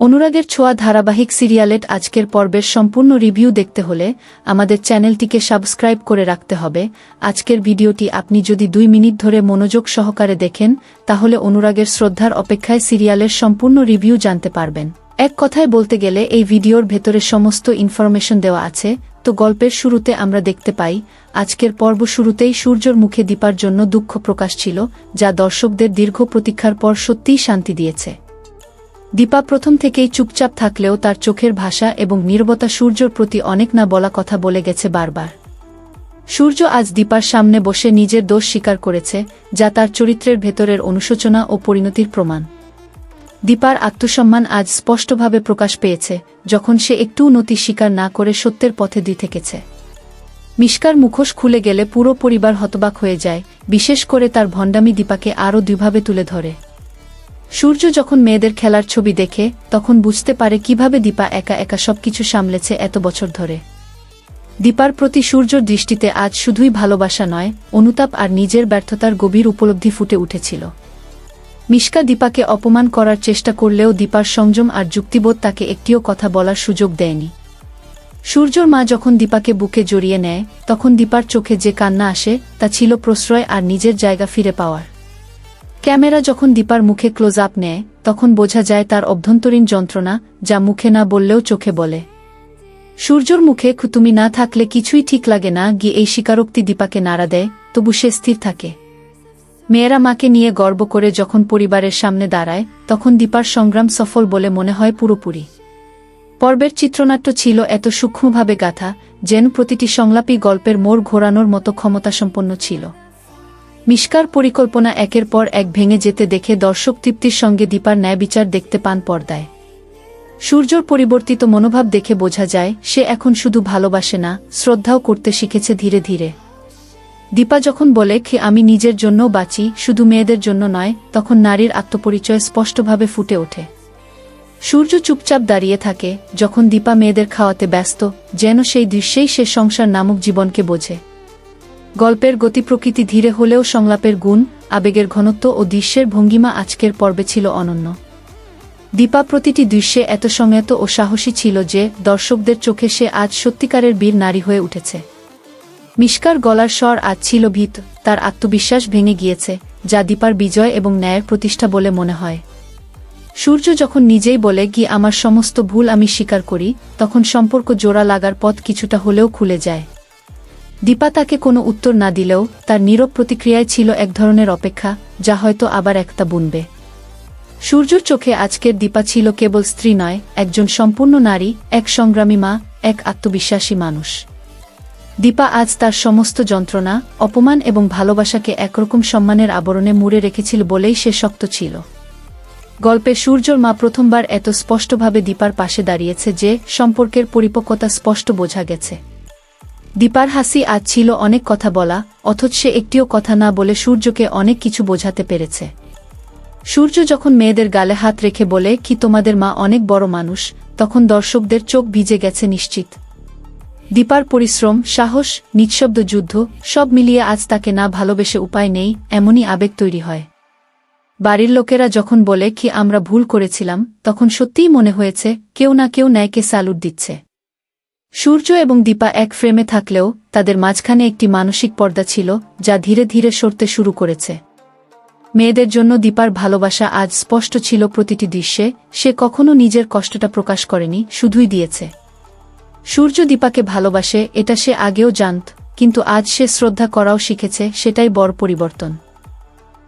অনুরাগের ছোঁয়া ধারাবাহিক সিরিয়ালের আজকের পর্বের সম্পূর্ণ রিভিউ দেখতে হলে আমাদের চ্যানেলটিকে সাবস্ক্রাইব করে রাখতে হবে। আজকের ভিডিওটি আপনি যদি 2 মিনিট ধরে মনোযোগ সহকারে দেখেন তাহলে অনুরাগের শ্রদ্ধার অপেক্ষায় সিরিয়ালের সম্পূর্ণ রিভিউ জানতে পারবেন। এক কথায় বলতে গেলে এই ভিডিওর ভেতরে সমস্ত ইনফরমেশন দেওয়া আছে। তো গল্পের শুরুতে আমরা দেখতে পাই আজকের পর্ব শুরুতেই সূর্যর মুখে দীপার জন্য দুঃখ প্রকাশ ছিল, যা দর্শকদের দীর্ঘ প্রতীক্ষার পর সত্যিই শান্তি দিয়েছে। দীপা প্রথম থেকেই চুপচাপ থাকলেও তার চোখের ভাষা এবং নীরবতা সূর্যর প্রতি অনেক না বলা কথা বলে গেছে বারবার। সূর্য আজ দীপার সামনে বসে নিজের দোষ স্বীকার করেছে, যা তার চরিত্রের ভেতরের অনুশোচনা ও পরিণতির প্রমাণ। দীপার আত্মসম্মান আজ স্পষ্টভাবে প্রকাশ পেয়েছে যখন সে একটু নতি স্বীকার না করে সত্যের পথে থেকেছে। মিশকার মুখোশ খুলে গেলে পুরো পরিবার হতবাক হয়ে যায়, বিশেষ করে তার ভণ্ডামি দীপাকে আরও দুইভাবে তুলে ধরে। সূর্য যখন মেয়েদের খেলার ছবি দেখে তখন বুঝতে পারে কিভাবে দীপা একা একা সবকিছু সামলেছে এত বছর ধরে। দীপার প্রতি সূর্যর দৃষ্টিতে আজ শুধুই ভালোবাসা নয়, অনুতাপ আর নিজের ব্যর্থতার গভীর উপলব্ধি ফুটে উঠেছিল। মিশকা দীপাকে অপমান করার চেষ্টা করলেও দীপার সংযম আর যুক্তিবোধ তাকে একটিও কথা বলার সুযোগ দেয়নি। সূর্যর মা যখন দীপাকে বুকে জড়িয়ে নেয় তখন দীপার চোখে যে কান্না আসে তা ছিল প্রশ্রয় আর নিজের জায়গা ফিরে পাওয়ার। ক্যামেরা যখন দীপার মুখে ক্লোজ আপ নেয় তখন বোঝা যায় তার অভ্যন্তরীণ যন্ত্রণা, যা মুখে না বললেও চোখে বলে। সূর্যর মুখে তুমি না থাকলে কিছুই ঠিক লাগে না গিয়ে এই স্বীকারোক্তি দীপাকে নাড়া দেয়, তবু সে স্থির থাকে। মেয়েরা মাকে নিয়ে গর্ব করে যখন পরিবারের সামনে দাঁড়ায় তখন দীপার সংগ্রাম সফল বলে মনে হয় পুরোপুরি। পর্বের চিত্রনাট্য ছিল এত সূক্ষ্মভাবে গাঁথা যেন প্রতিটি সংলাপই গল্পের মোড় ঘোরানোর মতো ক্ষমতাসম্পন্ন ছিল। মিশকার পরিকল্পনা একের পর এক ভেঙে যেতে দেখে দর্শক তৃপ্তির সঙ্গে দীপার ন্যায়বিচার দেখতে পান পর্দায়। সূর্যর পরিবর্তিত মনোভাব দেখে বোঝা যায় সে এখন শুধু ভালোবাসে না, শ্রদ্ধাও করতে শিখেছে ধীরে ধীরে। দীপা যখন বলে আমি নিজের জন্যও বাঁচি, শুধু মেয়েদের জন্য নয়, তখন নারীর আত্মপরিচয় স্পষ্টভাবে ফুটে ওঠে। সূর্য চুপচাপ দাঁড়িয়ে থাকে যখন দীপা মেয়েদের খাওয়াতে ব্যস্ত, যেন সেই দৃশ্যেই সে সংসার নামক জীবনকে বোঝে। গল্পের গতি প্রকৃতি ধীরে হলেও সংলাপের গুণ, আবেগের ঘনত্ব ও দৃশ্যের ভঙ্গিমা আজকের পর্বে ছিল অনন্য। দীপা প্রতিটি দৃশ্যে এত সংযত ও সাহসী ছিল যে দর্শকদের চোখে সে আজ সত্যিকারের বীর নারী হয়ে উঠেছে। মিশকার গলার স্বর আজ ছিল ভীত, তার আত্মবিশ্বাস ভেঙে গিয়েছে, যা দীপার বিজয় এবং ন্যায়ের প্রতিষ্ঠা বলে মনে হয়। সূর্য যখন নিজেই বলে আমার সমস্ত ভুল আমি স্বীকার করি, তখন সম্পর্ক জোড়া লাগার পথ কিছুটা হলেও খুলে যায়। দীপা তাকে কোনো উত্তর না দিলেও তার নীরব প্রতিক্রিয়ায় ছিল এক ধরনের অপেক্ষা, যা হয়তো আবার একটা বুনবে। সূর্যর চোখে আজকের দীপা ছিল কেবল স্ত্রী নয়, একজন সম্পূর্ণ নারী, এক সংগ্রামী মা, এক আত্মবিশ্বাসী মানুষ। দীপা আজ তার সমস্ত যন্ত্রণা, অপমান এবং ভালোবাসাকে একরকম সম্মানের আবরণে মুড়ে রেখেছিল বলেই সে শক্ত ছিল। গল্পে সূর্যর মা প্রথমবার এত স্পষ্টভাবে দীপার পাশে দাঁড়িয়েছে যে সম্পর্কের পরিপক্কতা স্পষ্ট বোঝা গেছে। দীপার হাসি আজ ছিল অনেক কথা বলা, অথচ সে একটিও কথা না বলে সূর্যকে অনেক কিছু বোঝাতে পেরেছে। সূর্য যখন মেয়েদের গালে হাত রেখে বলে তোমাদের মা অনেক বড় মানুষ, তখন দর্শকদের চোখ ভিজে গেছে নিশ্চিত। দীপার পরিশ্রম, সাহস, নিঃশব্দ যুদ্ধ সব মিলিয়ে আজ তাকে না ভালোবেসে উপায় নেই, এমনই আবেগ তৈরি হয়। বাড়ির লোকেরা যখন বলে আমরা ভুল করেছিলাম, তখন সত্যিই মনে হয়েছে কেউ না কেউ ন্যায়কে স্যালুট দিচ্ছে। সূর্য এবং দীপা এক ফ্রেমে থাকলেও তাদের মাঝখানে একটি মানসিক পর্দা ছিল, যা ধীরে ধীরে সরতে শুরু করেছে। মেয়েদের জন্য দীপার ভালোবাসা আজ স্পষ্ট ছিল প্রতিটি দৃশ্যে, সে কখনো নিজের কষ্টটা প্রকাশ করেনি, শুধুই দিয়েছে। সূর্য দীপাকে ভালোবাসে এটা সে আগেও জানত, কিন্তু আজ সে শ্রদ্ধা করাও শিখেছে, সেটাই বড় পরিবর্তন।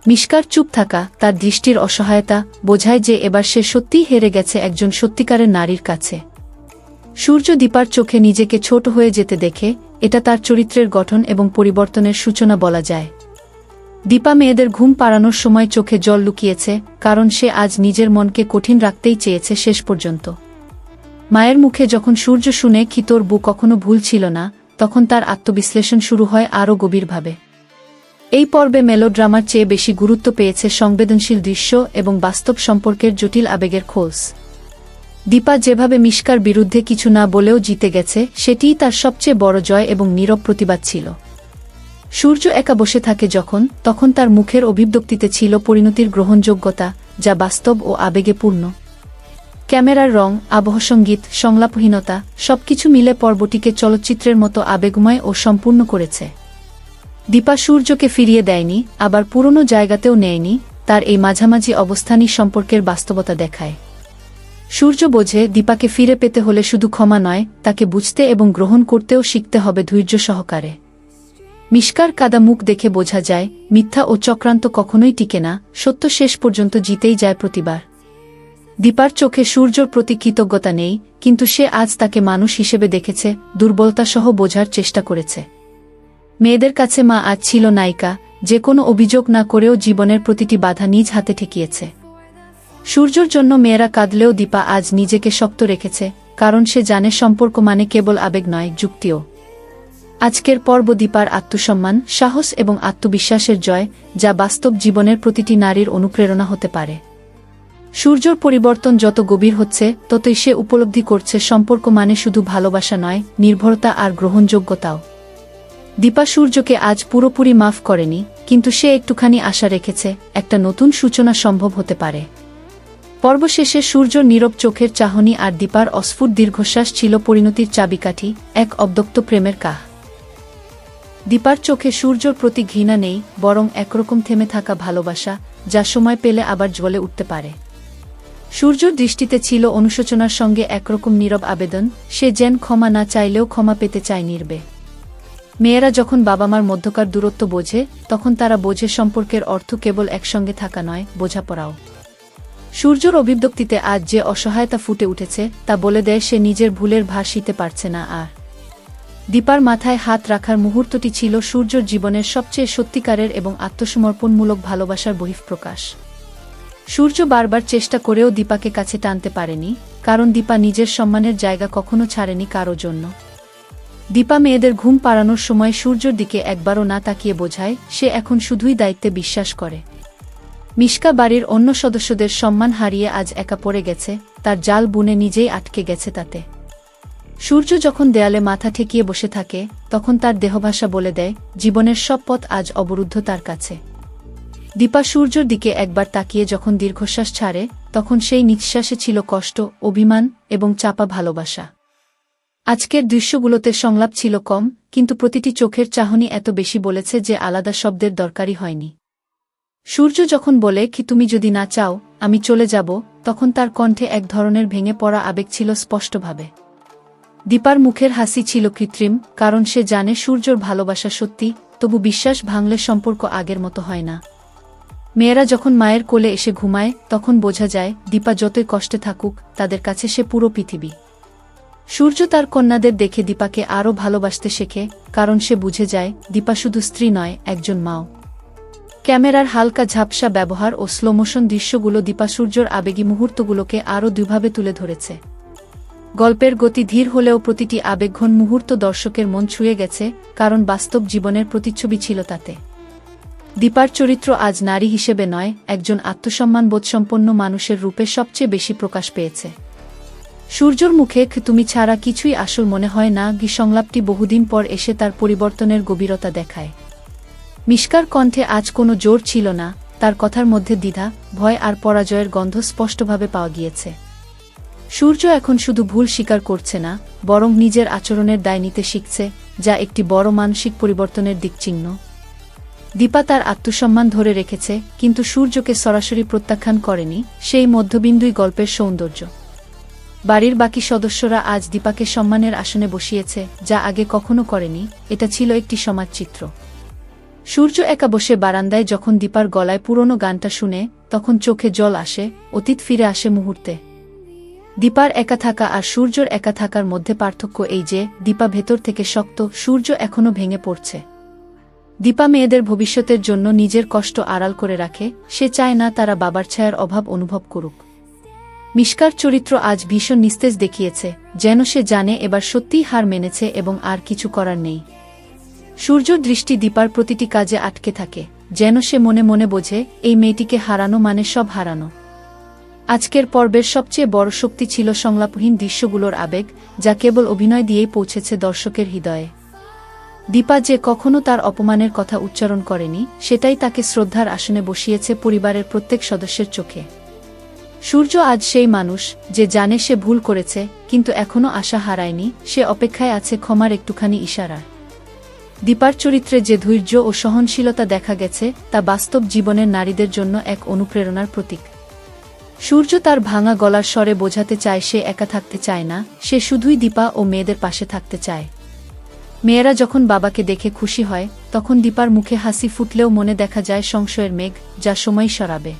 মিশকার চুপ থাকা, তার দৃষ্টির অসহায়তা বোঝায় যে এবার সে সত্যিই হেরে গেছে একজন সত্যিকারের নারীর কাছে। সূর্য দীপার চোখে নিজেকে ছোট হয়ে যেতে দেখে, এটা তার চরিত্রের গঠন এবং পরিবর্তনের সূচনা বলা যায়। দীপা মেয়েদের ঘুম পাড়ানোর সময় চোখে জল লুকিয়েছে, কারণ সে আজ নিজের মনকে কঠিন রাখতেই চেয়েছে শেষ পর্যন্ত। মায়ের মুখে যখন সূর্য শুনে তোর বউ কখনো ভুল ছিল না, তখন তার আত্মবিশ্লেষণ শুরু হয় আরও গভীরভাবে। এই পর্বে মেলোড্রামার চেয়ে বেশি গুরুত্ব পেয়েছে সংবেদনশীল দৃশ্য এবং বাস্তব সম্পর্কের জটিল আবেগের খোঁজ। দীপা যেভাবে মিশকার বিরুদ্ধে কিছু না বলেও জিতে গেছে, সেটিই তার সবচেয়ে বড় জয় এবং নীরব প্রতিবাদ ছিল। সূর্য একা বসে থাকে তখন তার মুখের অভিব্যক্তিতে ছিল পরিণতির গ্রহণযোগ্যতা, যা বাস্তব ও আবেগে পূর্ণ। ক্যামেরার রং, আবহসঙ্গীত, সংলাপহীনতা সবকিছু মিলে পর্বটিকে চলচ্চিত্রের মতো আবেগময় ও সম্পূর্ণ করেছে। দীপা সূর্যকে ফিরিয়ে দেয়নি, আবার পুরনো জায়গাতেও নেয়নি, তার এই মাঝামাঝি অবস্থানই সম্পর্কের বাস্তবতা দেখায়। সূর্য বোঝে দীপাকে ফিরে পেতে হলে শুধু ক্ষমা নয়, তাকে বুঝতে এবং গ্রহণ করতেও শিখতে হবে ধৈর্য সহকারে। মিশকার কাদা মুখ দেখে বোঝা যায়, মিথ্যা ও চক্রান্ত কখনোই টিকে না, সত্য শেষ পর্যন্ত জিতেই যায় প্রতিবার। দীপার চোখে সূর্যর প্রতি কৃতজ্ঞতা নেই, কিন্তু সে আজ তাকে মানুষ হিসেবে দেখেছে, দুর্বলতাসহ বোঝার চেষ্টা করেছে। মেয়েদের কাছে মা আজ ছিল নায়িকা, যে কোনো অভিযোগ না করেও জীবনের প্রতিটি বাধা নিজ হাতে ঠেকিয়েছে। সূর্যর জন্য মেয়েরা কাঁদলেও দীপা আজ নিজেকে শক্ত রেখেছে, কারণ সে জানে সম্পর্ক মানে কেবল আবেগ নয়, যুক্তিও। আজকের পর্ব দীপার আত্মসম্মান, সাহস এবং আত্মবিশ্বাসের জয়, যা বাস্তব জীবনের প্রতিটি নারীর অনুপ্রেরণা হতে পারে। সূর্যর পরিবর্তন যত গভীর হচ্ছে, ততই সে উপলব্ধি করছে সম্পর্ক মানে শুধু ভালোবাসা নয়, নির্ভরতা আর গ্রহণযোগ্যতাও। দীপা সূর্যকে আজ পুরোপুরি মাফ করেনি, কিন্তু সে একটুখানি আশা রেখেছে, একটা নতুন সূচনা সম্ভব হতে পারে। পর্ব শেষে সূর্যর নীরব চোখের চাহনি আর দীপার অস্ফুট দীর্ঘশ্বাস ছিল পরিণতির চাবিকাঠি, এক অব্যক্ত প্রেমের কাহ। দীপার চোখে সূর্যর প্রতি ঘৃণা নেই, বরং একরকম থেমে থাকা ভালোবাসা, যা সময় পেলে আবার জ্বলে উঠতে পারে। সূর্যর দৃষ্টিতে ছিল অনুশোচনার সঙ্গে একরকম নীরব আবেদন, সে যেন ক্ষমা না চাইলেও ক্ষমা পেতে চায় নির্বে। মেয়েরা যখন বাবা মার মধ্যকার দূরত্ব বোঝে, তখন তারা বোঝে সম্পর্কের অর্থ কেবল একসঙ্গে থাকা নয়, বোঝাপড়াও। সূর্যর অভিব্যক্তিতে আজ যে অসহায়তা ফুটে উঠেছে, তা বলে দেয় সে নিজের ভুলের ভার নিতে পারছে না আর। দীপার মাথায় হাত রাখার মুহূর্তটি ছিল সূর্যর জীবনের সবচেয়ে সত্যিকারের এবং আত্মসমর্পণমূলক ভালোবাসার বহিঃপ্রকাশ। সূর্য বারবার চেষ্টা করেও দীপাকে কাছে টানতে পারেনি, কারণ দীপা নিজের সম্মানের জায়গা কখনো ছাড়েনি কারো জন্য। দীপা মেয়েদের ঘুম পাড়ানোর সময় সূর্যর দিকে একবারও না তাকিয়ে বোঝায়, সে এখন শুধুই দায়িত্বে বিশ্বাস করে। মিশকা বাড়ির অন্য সদস্যদের সম্মান হারিয়ে আজ একা পড়ে গেছে, তার জাল বুনে নিজেই আটকে গেছে তাতে। সূর্য যখন দেয়ালে মাথা ঠেকিয়ে বসে থাকে, তখন তার দেহভাষা বলে দেয়, জীবনের সব পথ আজ অবরুদ্ধ তার কাছে। দীপা সূর্যর দিকে একবার তাকিয়ে যখন দীর্ঘশ্বাস ছাড়ে, তখন সেই নিঃশ্বাসে ছিল কষ্ট, অভিমান এবং চাপা ভালোবাসা। আজকের দৃশ্যগুলোতে সংলাপ ছিল কম, কিন্তু প্রতিটি চোখের চাহনি এত বেশি বলেছে যে আলাদা শব্দের দরকারই হয়নি। সূর্য যখন বলে কি তুমি যদি না চাও, আমি চলে যাব, তখন তার কণ্ঠে এক ধরনের ভেঙে পড়া আবেগ ছিল স্পষ্টভাবে। দীপার মুখের হাসি ছিল কৃত্রিম, কারণ সে জানে সূর্যর ভালোবাসা সত্যি, তবু বিশ্বাস ভাঙলে সম্পর্ক আগের মতো হয় না। মেয়েরা যখন মায়ের কোলে এসে ঘুমায়, তখন বোঝা যায় দীপা যতই কষ্টে থাকুক, তাদের কাছে সে পুরো পৃথিবী। সূর্য তার কন্যাদের দেখে দীপাকে আরও ভালোবাসতে শেখে, কারণ সে বুঝে যায় দীপা শুধু স্ত্রী নয়, একজন মাও। ক্যামেরার হালকা ঝাপসা ব্যবহার ও স্লোমোশন দৃশ্যগুলো দীপা সূর্যর আবেগী মুহূর্তগুলোকে আরও দুইভাবে তুলে ধরেছে। গল্পের গতি ধীর হলেও প্রতিটি আবেগঘন মুহূর্ত দর্শকের মন ছুঁয়ে গেছে, কারণ বাস্তব জীবনের প্রতিচ্ছবি ছিল তাতে। দীপার চরিত্র আজ নারী হিসেবে নয়, একজন আত্মসম্মানবোধসম্পন্ন মানুষের রূপে সবচেয়ে বেশি প্রকাশ পেয়েছে। সূর্যর মুখে তুমি ছাড়া কিছুই আসল মনে হয় না সংলাপটি বহুদিন পর এসে তার পরিবর্তনের গভীরতা দেখায়। মিশকার কণ্ঠে আজ কোনো জোর ছিল না, তার কথার মধ্যে দ্বিধা, ভয় আর পরাজয়ের গন্ধ স্পষ্টভাবে পাওয়া গিয়েছে। সূর্য এখন শুধু ভুল স্বীকার করছে না, বরং নিজের আচরণের দায় নিতে শিখছে, যা একটি বড় মানসিক পরিবর্তনের দিকচিহ্ন। দীপা তার আত্মসম্মান ধরে রেখেছে, কিন্তু সূর্যকে সরাসরি প্রত্যাখ্যান করেনি, সেই মধ্যবিন্দুই গল্পের সৌন্দর্য। বাড়ির বাকি সদস্যরা আজ দীপাকে সম্মানের আসনে বসিয়েছে, যা আগে কখনো করেনি, এটা ছিল একটি সমাজচিত্র। সূর্য একা বসে বারান্দায় যখন দীপার গলায় পুরনো গানটা শুনে, তখন চোখে জল আসে, অতীত ফিরে আসে মুহূর্তে। দীপার একা থাকা আর সূর্যর একা থাকার মধ্যে পার্থক্য এই যে, দীপা ভেতর থেকে শক্ত, সূর্য এখনও ভেঙে পড়ছে। দীপা মেয়েদের ভবিষ্যতের জন্য নিজের কষ্ট আড়াল করে রাখে, সে চায় না তারা বাবার ছায়ার অভাব অনুভব করুক। মিশকার চরিত্র আজ ভীষণ নিস্তেজ দেখিয়েছে, যেন সে জানে এবার সত্যিই হার মেনেছে এবং আর কিছু করার নেই। সূর্যর দৃষ্টি দীপার প্রতিটি কাজে আটকে থাকে, যেন সে মনে মনে বোঝে এই মেয়েটিকে হারানো মানে সব হারানো। আজকের পর্বের সবচেয়ে বড় শক্তি ছিল সংলাপহীন দৃশ্যগুলোর আবেগ, যা কেবল অভিনয় দিয়েই পৌঁছেছে দর্শকের হৃদয়ে। দীপা যে কখনো তার অপমানের কথা উচ্চারণ করেনি, সেটাই তাকে শ্রদ্ধার আসনে বসিয়েছে পরিবারের প্রত্যেক সদস্যের চোখে। সূর্য আজ সেই মানুষ যে জানে সে ভুল করেছে, কিন্তু এখনও আশা হারায়নি, সে অপেক্ষায় আছে ক্ষমার একটুখানি ইশারার। দীপার চরিত্রে যে ধৈর্য ও সহনশীলতা দেখা গেছে তা বাস্তব জীবনের নারীদের জন্য এক অনুপ্রেরণার প্রতীক। সূর্য তার ভাঙা গলার স্বরে বোঝাতে চায় সে একা থাকতে চায় না, সে শুধুই দীপা ও মেয়েদের পাশে থাকতে চায়। মেয়েরা যখন বাবাকে দেখে খুশি হয়, তখন দীপার মুখে হাসি ফুটলেও মনে দেখা যায় সংশয়ের মেঘ, যা সময় সরাবে।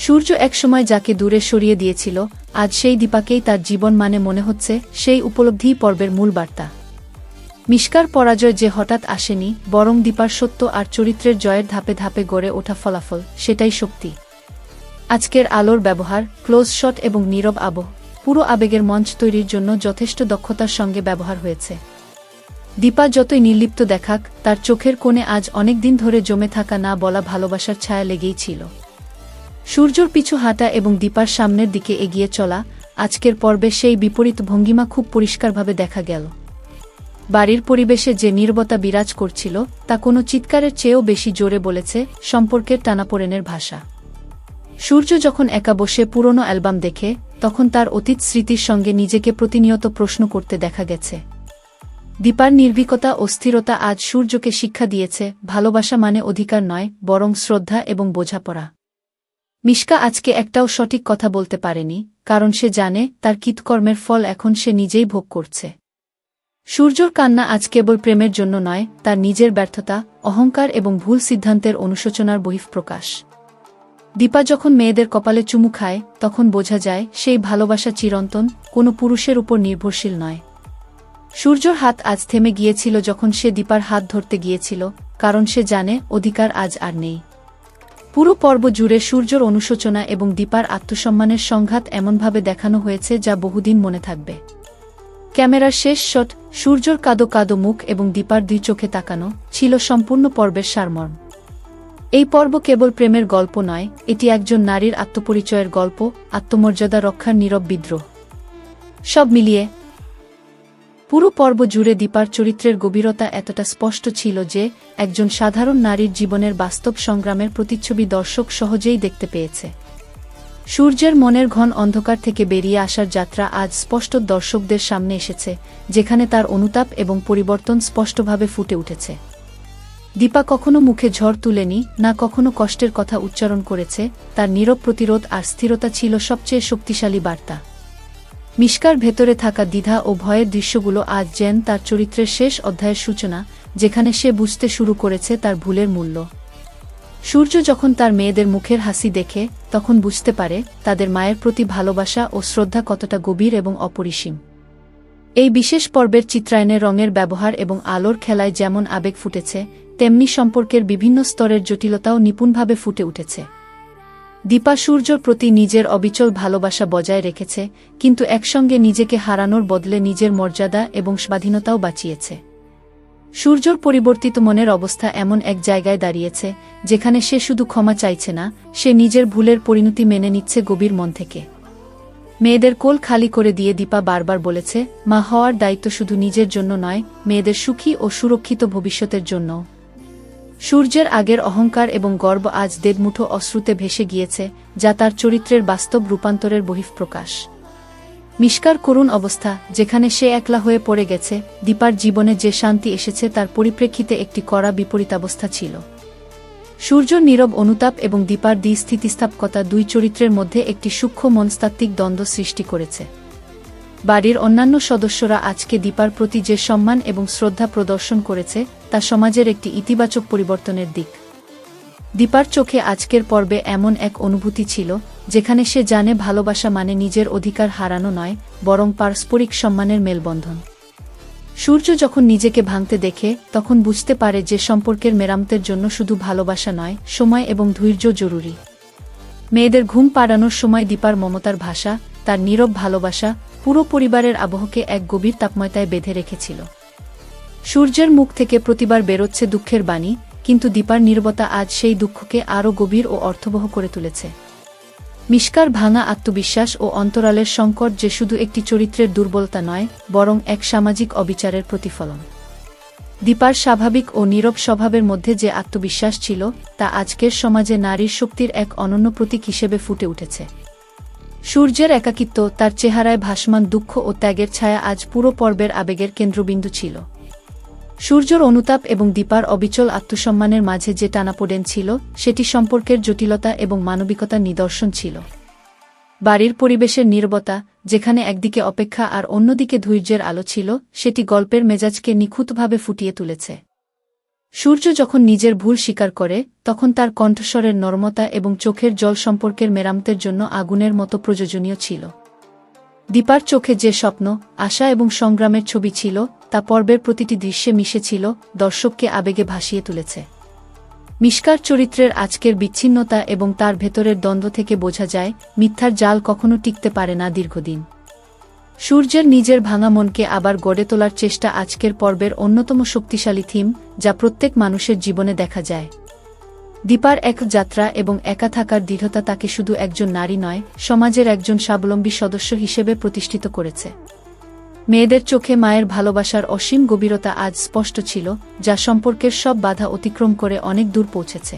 সূর্য একসময় যাকে দূরে সরিয়ে দিয়েছিল, আজ সেই দীপাকেই তার জীবন মানে মনে হচ্ছে, সেই উপলব্ধিই পর্বের মূল বার্তা। মিশকার পরাজয় যে হঠাৎ আসেনি, বরং দীপার সত্য আর চরিত্রের জয়ের ধাপে ধাপে গড়ে ওঠা ফলাফল, সেটাই শক্তি। আজকের আলোর ব্যবহার, ক্লোজ শট এবং নীরব আবহ, পুরো আবেগের মঞ্চ তৈরির জন্য যথেষ্ট দক্ষতার সঙ্গে ব্যবহার হয়েছে। দীপা যতই নির্লিপ্ত দেখাক, তার চোখের কোণে আজ অনেক দিন ধরে জমে থাকা না বলা ভালোবাসার ছায়া লেগেই ছিল। সূর্যর পিছু হাঁটা এবং দীপার সামনের দিকে এগিয়ে চলা, আজকের পর্বে সেই বিপরীত ভঙ্গিমা খুব পরিষ্কারভাবে দেখা গেল। বাড়ির পরিবেশে যে নীরবতা বিরাজ করছিল, তা কোনো চিৎকারের চেয়েও বেশি জোরে বলেছে সম্পর্কের টানাপোড়েনের ভাষা। সূর্য যখন একা বসে পুরনো অ্যালবাম দেখে, তখন তার অতীত স্মৃতির সঙ্গে নিজেকে প্রতিনিয়ত প্রশ্ন করতে দেখা গেছে। দীপার নির্ভীকতা ও স্থিরতা আজ সূর্যকে শিক্ষা দিয়েছে, ভালোবাসা মানে অধিকার নয়, বরং শ্রদ্ধা এবং বোঝাপড়া। মিশকা আজকে একটাও সঠিক কথা বলতে পারেনি, কারণ সে জানে তার কৃতকর্মের ফল এখন সে নিজেই ভোগ করছে। সূর্যর কান্না আজ কেবল প্রেমের জন্য নয়, তার নিজের ব্যর্থতা, অহংকার এবং ভুল সিদ্ধান্তের অনুশোচনার বহিঃপ্রকাশ। দীপা যখন মেয়েদের কপালে চুমু খায়, তখন বোঝা যায় সেই ভালোবাসা চিরন্তন, কোনো পুরুষের উপর নির্ভরশীল নয়। সূর্যর হাত আজ থেমে গিয়েছিল যখন সে দীপার হাত ধরতে গিয়েছিল, কারণ সে জানে অধিকার আজ আর নেই। পুরো পর্ব জুড়ে সূর্যর অনুশোচনা এবং দীপার আত্মসম্মানের সংঘাত এমনভাবে দেখানো হয়েছে যা বহুদিন মনে থাকবে। ক্যামেরার শেষ শট, সূর্যর কাদো কাদো মুখ এবং দীপার দুই চোখে তাকানো, ছিল সম্পূর্ণ পর্বের সারমর্ম। এই পর্ব কেবল প্রেমের গল্প নয়, এটি একজন নারীর আত্মপরিচয়ের গল্প, আত্মমর্যাদা রক্ষার নীরব বিদ্রোহ। সব মিলিয়ে পুরো পর্ব জুড়ে দীপার চরিত্রের গভীরতা এতটা স্পষ্ট ছিল যে একজন সাধারণ নারীর জীবনের বাস্তব সংগ্রামের প্রতিচ্ছবি দর্শক সহজেই দেখতে পেয়েছে। সূর্যের মনের ঘন অন্ধকার থেকে বেরিয়ে আসার যাত্রা আজ স্পষ্ট দর্শকদের সামনে এসেছে, যেখানে তার অনুতাপ এবং পরিবর্তন স্পষ্টভাবে ফুটে উঠেছে। দীপা কখনো মুখে ঝড় তুলেনি, না কখনো কষ্টের কথা উচ্চারণ করেছে, তার নীরব প্রতিরোধ আর স্থিরতা ছিল সবচেয়ে শক্তিশালী বার্তা। মিশকার ভেতরে থাকা দ্বিধা ও ভয়ের দৃশ্যগুলো আজ যেন তার চরিত্রের শেষ অধ্যায়ের সূচনা, যেখানে সে বুঝতে শুরু করেছে তার ভুলের মূল্য। সূর্য যখন তার মেয়েদের মুখের হাসি দেখে, তখন বুঝতে পারে তাদের মায়ের প্রতি ভালোবাসা ও শ্রদ্ধা কতটা গভীর এবং অপরিসীম। এই বিশেষ পর্বের চিত্রায়নে রঙের ব্যবহার এবং আলোর খেলায় যেমন আবেগ ফুটেছে, তেমনি সম্পর্কের বিভিন্ন স্তরের জটিলতাও নিপুণভাবে ফুটে উঠেছে। দীপা সূর্যর প্রতি নিজের অবিচল ভালোবাসা বজায় রেখেছে, কিন্তু একসঙ্গে নিজেকে হারানোর বদলে নিজের মর্যাদা এবং স্বাধীনতাও বাঁচিয়েছে। সূর্যর পরিবর্তিত মনের অবস্থা এমন এক জায়গায় দাঁড়িয়েছে, যেখানে সে শুধু ক্ষমা চাইছে না, সে নিজের ভুলের পরিণতি মেনে নিচ্ছে গভীর মন থেকে। মেয়েদের কোল খালি করে দিয়ে দীপা বারবার বলেছে, মা হওয়ার দায়িত্ব শুধু নিজের জন্য নয়, মেয়েদের সুখী ও সুরক্ষিত ভবিষ্যতের জন্য। সূর্যের আগের অহংকার এবং গর্ব আজ দেড়মুঠো অশ্রুতে ভেসে গিয়েছে, যা তার চরিত্রের বাস্তব রূপান্তরের বহিঃপ্রকাশ। মিশকার করুণ অবস্থা, যেখানে সে একলা হয়ে পড়ে গেছে, দীপার জীবনে যে শান্তি এসেছে তার পরিপ্রেক্ষিতে একটি কড়া বিপরীতাবস্থা ছিল। সূর্যর নীরব অনুতাপ এবং দীপার স্থিতিস্থাপকতা দুই চরিত্রের মধ্যে একটি সূক্ষ্ম মনস্তাত্ত্বিক দ্বন্দ্ব সৃষ্টি করেছে। বাড়ির অন্যান্য সদস্যরা আজকে দীপার প্রতি যে সম্মান এবং শ্রদ্ধা প্রদর্শন করেছে, তা সমাজের একটি ইতিবাচক পরিবর্তনের দিক। দীপার চোখে আজকের পর্বে এমন এক অনুভূতি ছিল, যেখানে সে জানে ভালোবাসা মানে নিজের অধিকার হারানো নয়, বরং পারস্পরিক সম্মানের মেলবন্ধন। সূর্য যখন নিজেকে ভাঙতে দেখে, তখন বুঝতে পারে যে সম্পর্কের মেরামতের জন্য শুধু ভালোবাসা নয়, সময় এবং ধৈর্য জরুরি। মেয়েদের ঘুম পাড়ানোর সময় দীপার মমতার ভাষা, তার নীরব ভালোবাসা, পুরো পরিবারের আবহকে এক গভীর তাপমাত্রায় বেঁধে রেখেছিল। সূর্যের মুখ থেকে প্রতিবার বেরোচ্ছে দুঃখের বাণী, কিন্তু দীপার নীরবতা আজ সেই দুঃখকে আরও গভীর ও অর্থবহ করে তুলেছে। মিশকার ভাঙা আত্মবিশ্বাস ও অন্তরালের সংকট যে শুধু একটি চরিত্রের দুর্বলতা নয়, বরং এক সামাজিক অবিচারের প্রতিফলন। দীপার স্বাভাবিক ও নীরব স্বভাবের মধ্যে যে আত্মবিশ্বাস ছিল, তা আজকের সমাজে নারীর শক্তির এক অনন্য প্রতীক হিসেবে ফুটে উঠেছে। সূর্যের একাকিত্ব, তার চেহারায় ভাসমান দুঃখ ও ত্যাগের ছায়া আজ পুরো পর্বের আবেগের কেন্দ্রবিন্দু ছিল। সূর্যর অনুতাপ এবং দীপার অবিচল আত্মসম্মানের মাঝে যে টানাপোড়েন ছিল, সেটি সম্পর্কের জটিলতা এবং মানবিকতার নিদর্শন ছিল। বাড়ির পরিবেশের নীরবতা, যেখানে একদিকে অপেক্ষা আর অন্যদিকে ধৈর্যের আলো ছিল, সেটি গল্পের মেজাজকে নিখুঁতভাবে ফুটিয়ে তুলেছে। সূর্য যখন নিজের ভুল স্বীকার করে, তখন তার কণ্ঠস্বরের নরমতা এবং চোখের জল সম্পর্কের মেরামতের জন্য আগুনের মতো প্রয়োজনীয় ছিল। দীপার চোখে যে স্বপ্ন, আশা এবং সংগ্রামের ছবি ছিল, তা পর্বের প্রতিটি দৃশ্যে মিশেছিল, দর্শককে আবেগে ভাসিয়ে তুলেছে। মিশকার চরিত্রের আজকের বিচ্ছিন্নতা এবং তার ভেতরের দ্বন্দ্ব থেকে বোঝা যায়, মিথ্যার জাল কখনো টিকতে পারে না দীর্ঘদিন। সূর্যের নিজের ভাঙা মনকে আবার গড়ে তোলার চেষ্টা আজকের পর্বের অন্যতম শক্তিশালী থিম, যা প্রত্যেক মানুষের জীবনে দেখা যায়। দীপার এক যাত্রা এবং একা থাকার দৃঢ়তা তাকে শুধু একজন নারী নয়, সমাজের একজন স্বাবলম্বী সদস্য হিসেবে প্রতিষ্ঠিত করেছে। মেয়েদের চোখে মায়ের ভালোবাসার অসীম গভীরতা আজ স্পষ্ট ছিল, যা সম্পর্কের সব বাধা অতিক্রম করে অনেক দূর পৌঁছেছে।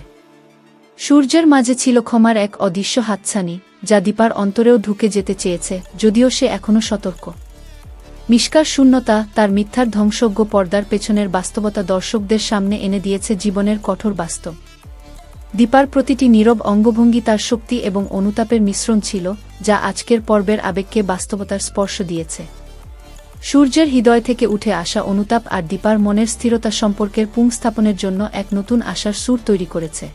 সূর্যের মাঝে ছিল ক্ষমার এক অদৃশ্য হাতছানি, যা দীপার অন্তরেও ঢুকে যেতে চেয়েছে, যদিও সে এখনও সতর্ক। মিশকার শূন্যতা, তার মিথ্যার ধ্বংসজ্ঞ পর্দার পেছনের বাস্তবতা দর্শকদের সামনে এনে দিয়েছে জীবনের কঠোর বাস্তব। দীপার প্রতিটি নীরব অঙ্গভঙ্গি তার শক্তি এবং অনুতাপের মিশ্রণ ছিল, যা আজকের পর্বের আবেগকে বাস্তবতার স্পর্শ দিয়েছে। সূর্যের হৃদয় থেকে উঠে আসা অনুতাপ আর দীপার মনের স্থিরতা সম্পর্কের পুংস্থাপনের জন্য এক নতুন আশার সুর তৈরি করেছে।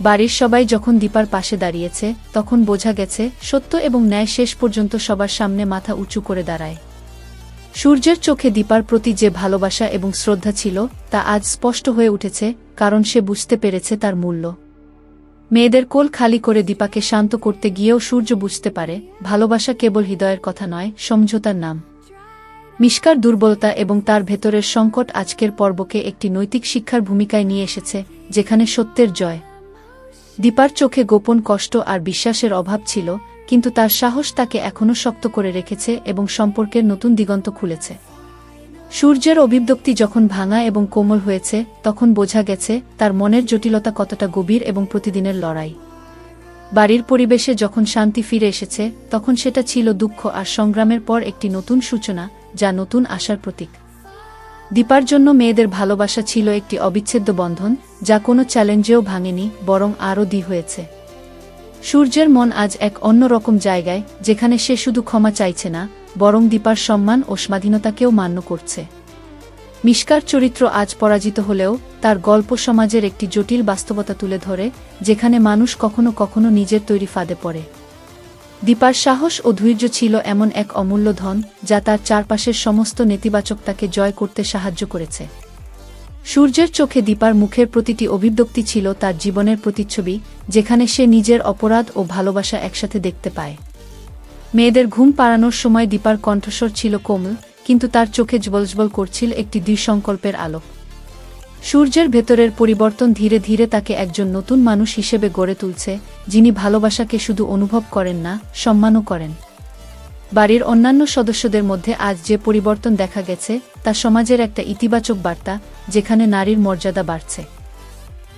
বাড়ির সবাই যখন দীপার পাশে দাঁড়িয়েছে, তখন বোঝা গেছে, সত্য এবং ন্যায় শেষ পর্যন্ত সবার সামনে মাথা উঁচু করে দাঁড়ায়। সূর্যের চোখে দীপার প্রতি যে ভালোবাসা এবং শ্রদ্ধা ছিল, তা আজ স্পষ্ট হয়ে উঠেছে, কারণ সে বুঝতে পেরেছে তার মূল্য। মেয়েদের কোল খালি করে দীপাকে শান্ত করতে গিয়েও সূর্য বুঝতে পারে, ভালোবাসা কেবল হৃদয়ের কথা নয়, সমঝোতার নাম। মিশকার দুর্বলতা এবং তার ভেতরের সংকট আজকের পর্বকে একটি নৈতিক শিক্ষার ভূমিকায় নিয়ে এসেছে, যেখানে সত্যের জয়। দীপার চোখে গোপন কষ্ট আর বিশ্বাসের অভাব ছিল, কিন্তু তার সাহস তাকে এখনও শক্ত করে রেখেছে এবং সম্পর্কের নতুন দিগন্ত খুলেছে। সূর্যের অভিব্যক্তি যখন ভাঙা এবং কোমল হয়েছে, তখন বোঝা গেছে তার মনের জটিলতা কতটা গভীর এবং প্রতিদিনের লড়াই। বাড়ির পরিবেশে যখন শান্তি ফিরে এসেছে, তখন সেটা ছিল দুঃখ আর সংগ্রামের পর একটি নতুন সূচনা, যা নতুন আশার প্রতীক। দীপার জন্য মেয়েদের ভালোবাসা ছিল একটি অবিচ্ছেদ্য বন্ধন, যা কোনো চ্যালেঞ্জেও ভাঙেনি, বরং আরও দৃঢ় হয়েছে। সূর্যের মন আজ এক অন্যরকম জায়গায়, যেখানে সে শুধু ক্ষমা চাইছে না, বরং দীপার সম্মান ও স্বাধীনতাকেও মান্য করছে। মিশকার চরিত্র আজ পরাজিত হলেও তার গল্প সমাজের একটি জটিল বাস্তবতা তুলে ধরে, যেখানে মানুষ কখনো কখনো নিজের তৈরি ফাঁদে পড়ে। দীপার সাহস ও ধৈর্য ছিল এমন এক অমূল্য ধন, যা তার চারপাশের সমস্ত নেতিবাচকতাকে জয় করতে সাহায্য করেছে। সূর্যের চোখে দীপার মুখের প্রতিটি অভিব্যক্তি ছিল তার জীবনের প্রতিচ্ছবি, যেখানে সে নিজের অপরাধ ও ভালোবাসা একসাথে দেখতে পায়। মেয়েদের ঘুম পাড়ানোর সময় দীপার কণ্ঠস্বর ছিল কোমল, কিন্তু তার চোখে জ্বলজ্বল করছিল একটি দৃঢ়সংকল্পের আলো। সূর্যের ভেতরের পরিবর্তন ধীরে ধীরে তাকে একজন নতুন মানুষ হিসেবে গড়ে তুলছে, যিনি ভালোবাসাকে শুধু অনুভব করেন না, সম্মানও করেন। বাড়ির অন্যান্য সদস্যদের মধ্যে আজ যে পরিবর্তন দেখা গেছে, তা সমাজের একটা ইতিবাচক বার্তা, যেখানে নারীর মর্যাদা বাড়ছে।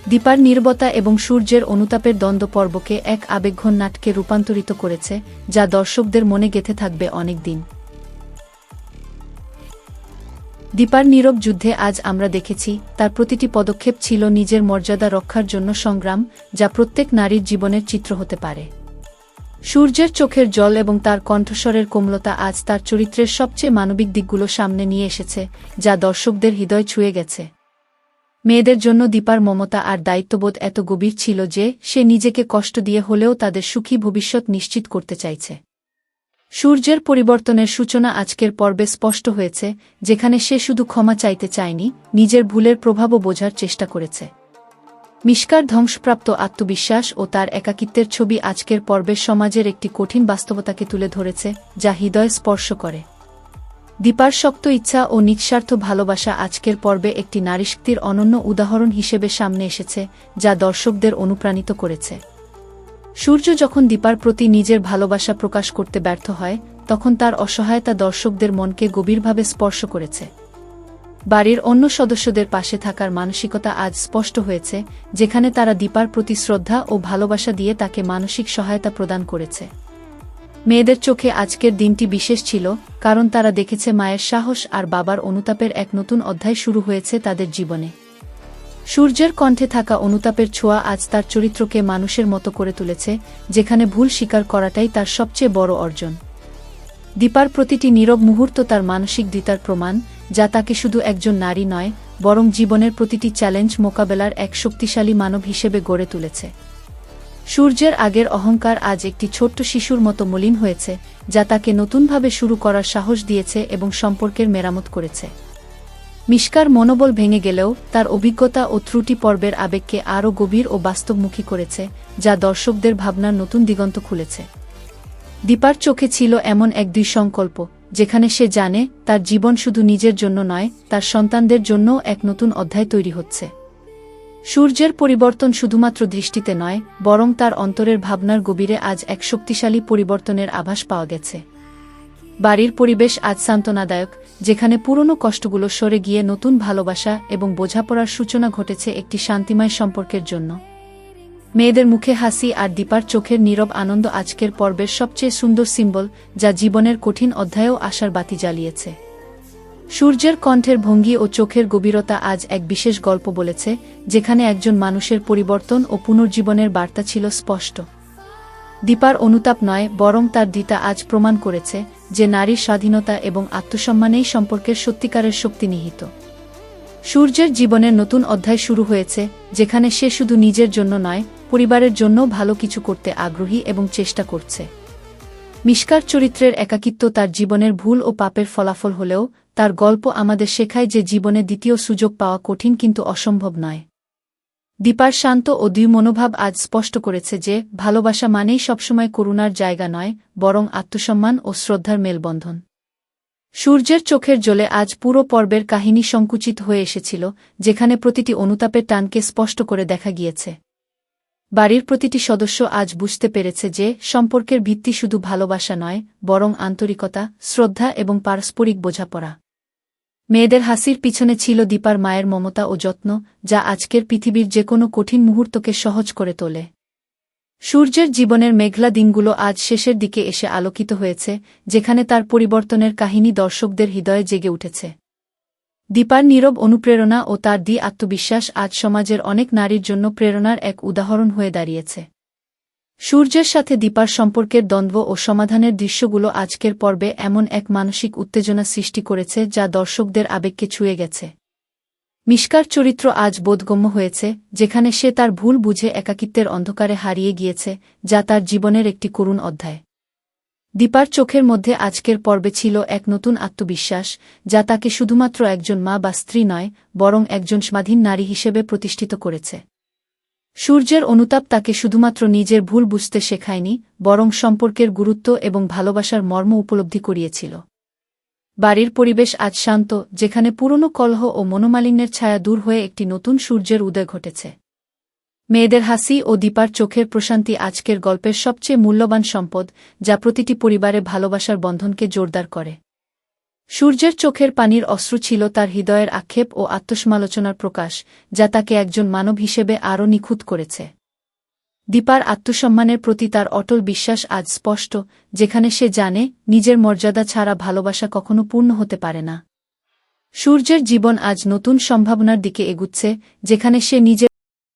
দীপার নীরবতা এবং সূর্যের অনুতাপের দ্বন্দ্ব পর্বকে এক আবেগঘন নাটকে রূপান্তরিত করেছে, যা দর্শকদের মনে গেঁথে থাকবে অনেক দিন। দীপার নীরব যুদ্ধে আজ আমরা দেখেছি, তার প্রতিটি পদক্ষেপ ছিল নিজের মর্যাদা রক্ষার জন্য সংগ্রাম, যা প্রত্যেক নারীর জীবনের চিত্র হতে পারে। সূর্যের চোখের জল এবং তার কণ্ঠস্বরের কোমলতা আজ তার চরিত্রের সবচেয়ে মানবিক দিকগুলো সামনে নিয়ে এসেছে, যা দর্শকদের হৃদয় ছুঁয়ে গেছে। মেয়েদের জন্য দীপার মমতা আর দায়িত্ববোধ এত গভীর ছিল যে সে নিজেকে কষ্ট দিয়ে হলেও তাদের সুখী ভবিষ্যৎ নিশ্চিত করতে চাইছে। সূর্যের পরিবর্তনের সূচনা আজকের পর্বে স্পষ্ট হয়েছে, যেখানে সে শুধু ক্ষমা চাইতে চায়নি, নিজের ভুলের প্রভাবও বোঝার চেষ্টা করেছে। মিশকার ধ্বংসপ্রাপ্ত আত্মবিশ্বাস ও তার একাকিত্বের ছবি আজকের পর্বের সমাজের একটি কঠিন বাস্তবতাকে তুলে ধরেছে, যা হৃদয় স্পর্শ করে। দীপার শক্ত ইচ্ছা ও নিঃস্বার্থ ভালোবাসা আজকের পর্বে একটি নারীশক্তির অনন্য উদাহরণ হিসেবে সামনে এসেছে, যা দর্শকদের অনুপ্রাণিত করেছে। সূর্য যখন দীপার প্রতি নিজের ভালোবাসা প্রকাশ করতে ব্যর্থ হয়, তখন তার অসহায়তা দর্শকদের মনকে গভীরভাবে স্পর্শ করেছে। বাড়ির অন্য সদস্যদের পাশে থাকার মানসিকতা আজ স্পষ্ট হয়েছে, যেখানে তারা দীপার প্রতি শ্রদ্ধা ও ভালোবাসা দিয়ে তাকে মানসিক সহায়তা প্রদান করেছে। মেয়েদের চোখে আজকের দিনটি বিশেষ ছিল, কারণ তারা দেখেছে মায়ের সাহস আর বাবার অনুতাপের এক নতুন অধ্যায় শুরু হয়েছে তাদের জীবনে। সূর্যের কণ্ঠে থাকা অনুতাপের ছোঁয়া আজ তার চরিত্রকে মানুষের মতো করে তুলেছে, যেখানে ভুল স্বীকার করাটাই তার সবচেয়ে বড় অর্জন। দীপার প্রতিটি নীরব মুহূর্ত তার মানসিক দৃঢ়তার প্রমাণ, যা তাকে শুধু একজন নারী নয়, বরং জীবনের প্রতিটি চ্যালেঞ্জ মোকাবেলার এক শক্তিশালী মানব হিসেবে গড়ে তুলেছে। সূর্যের আগের অহংকার আজ একটি ছোট্ট শিশুর মতো মলিন হয়েছে, যা তাকে নতুনভাবে শুরু করার সাহস দিয়েছে এবং সম্পর্কের মেরামত করেছে। মিশকার মনোবল ভেঙে গেলেও তার অভিজ্ঞতা ও ত্রুটি পর্বের আবেগকে আরও গভীর ও বাস্তবমুখী করেছে, যা দর্শকদের ভাবনার নতুন দিগন্ত খুলেছে। দীপার চোখে ছিল এমন এক দৃঢ়সংকল্প, যেখানে সে জানে তার জীবন শুধু নিজের জন্য নয়, তার সন্তানদের জন্যও এক নতুন অধ্যায় তৈরি হচ্ছে। সূর্যের পরিবর্তন শুধুমাত্র দৃষ্টিতে নয়, বরং তার অন্তরের ভাবনার গভীরে আজ এক শক্তিশালী পরিবর্তনের আভাস পাওয়া গেছে। বাড়ির পরিবেশ আজ সান্ত্বনাদায়ক, যেখানে পুরনো কষ্টগুলো সরে গিয়ে নতুন ভালোবাসা এবং বোঝাপড়ার সূচনা ঘটেছে একটি শান্তিময় সম্পর্কের জন্য। মেয়েদের মুখে হাসি আর দীপার চোখের নীরব আনন্দ আজকের পর্বের সবচেয়ে সুন্দর সিম্বল, যা জীবনের কঠিন অধ্যায়েও আশার বাতি জ্বালিয়েছে। সূর্যের কণ্ঠের ভঙ্গি ও চোখের গভীরতা আজ এক বিশেষ গল্প বলেছে, যেখানে একজন মানুষের পরিবর্তন ও পুনর্জীবনের বার্তা ছিল স্পষ্ট। দীপার অনুতাপ নয়, বরং তার দৃঢ়তা আজ প্রমাণ করেছে যে নারীর স্বাধীনতা এবং আত্মসম্মানেই সম্পর্কের সত্যিকারের শক্তি নিহিত। সূর্যের জীবনের নতুন অধ্যায় শুরু হয়েছে, যেখানে সে শুধু নিজের জন্য নয়, পরিবারের জন্যও ভালো কিছু করতে আগ্রহী এবং চেষ্টা করছে। মিশকার চরিত্রের একাকিত্ব তার জীবনের ভুল ও পাপের ফলাফল হলেও তার গল্প আমাদের শেখায় যে জীবনে দ্বিতীয় সুযোগ পাওয়া কঠিন কিন্তু অসম্ভব নয়। দীপার শান্ত ও দৃঢ় মনোভাব আজ স্পষ্ট করেছে যে ভালোবাসা মানেই সবসময় করুণার জায়গা নয়, বরং আত্মসম্মান ও শ্রদ্ধার মেলবন্ধন। সূর্যের চোখের জ্বলে আজ পুরো পর্বের কাহিনী সংকুচিত হয়ে এসেছিল, যেখানে প্রতিটি অনুতাপের টানকে স্পষ্ট করে দেখা গিয়েছে। বাড়ির প্রতিটি সদস্য আজ বুঝতে পেরেছে যে সম্পর্কের ভিত্তি শুধু ভালোবাসা নয়, বরং আন্তরিকতা, শ্রদ্ধা এবং পারস্পরিক বোঝাপড়া। মেয়েদের হাসির পিছনে ছিল দীপার মায়ের মমতা ও যত্ন, যা আজকের পৃথিবীর যেকোনো কঠিন মুহূর্তকে সহজ করে তোলে। সূর্যের জীবনের মেঘলা দিনগুলো আজ শেষের দিকে এসে আলোকিত হয়েছে, যেখানে তার পরিবর্তনের কাহিনী দর্শকদের হৃদয়ে জেগে উঠেছে। দীপার নীরব অনুপ্রেরণা ও তার আত্মবিশ্বাস আজ সমাজের অনেক নারীর জন্য প্রেরণার এক উদাহরণ হয়ে দাঁড়িয়েছে। সূর্যের সাথে দীপার সম্পর্কের দ্বন্দ্ব ও সমাধানের দৃশ্যগুলো আজকের পর্বে এমন এক মানসিক উত্তেজনা সৃষ্টি করেছে যা দর্শকদের আবেগকে ছুঁয়ে গেছে। মিশকার চরিত্র আজ বোধগম্য হয়েছে, যেখানে সে তার ভুল বুঝে একাকিত্বের অন্ধকারে হারিয়ে গিয়েছে, যা তার জীবনের একটি করুণ অধ্যায়। দীপার চোখের মধ্যে আজকের পর্বে ছিল এক নতুন আত্মবিশ্বাস, যা তাকে শুধুমাত্র একজন মা বা স্ত্রী নয়, বরং একজন স্বাধীন নারী হিসেবে প্রতিষ্ঠিত করেছে। সূর্যের অনুতাপ তাকে শুধুমাত্র নিজের ভুল বুঝতে শেখায়নি, বরং সম্পর্কের গুরুত্ব এবং ভালোবাসার মর্ম উপলব্ধি করিয়েছিল। বাড়ির পরিবেশ আজ শান্ত, যেখানে পুরনো কলহ ও মনোমালিন্যের ছায়া দূর হয়ে একটি নতুন সূর্যের উদয় ঘটেছে। মেয়েদের হাসি ও দীপার চোখের প্রশান্তি আজকের গল্পের সবচেয়ে মূল্যবান সম্পদ, যা প্রতিটি পরিবারে ভালোবাসার বন্ধনকে জোরদার করে। সূর্যের চোখের পানির অশ্রু ছিল তার হৃদয়ের আক্ষেপ ও আত্মসমালোচনার প্রকাশ, যা তাকে একজন মানব হিসেবে আরও নিখুঁত করেছে। দীপার আত্মসম্মানের প্রতি তার অটল বিশ্বাস আজ স্পষ্ট, যেখানে সে জানে নিজের মর্যাদা ছাড়া ভালোবাসা কখনো পূর্ণ হতে পারে না। সূর্যের জীবন আজ নতুন সম্ভাবনার দিকে এগুচ্ছে, যেখানে সে নিজের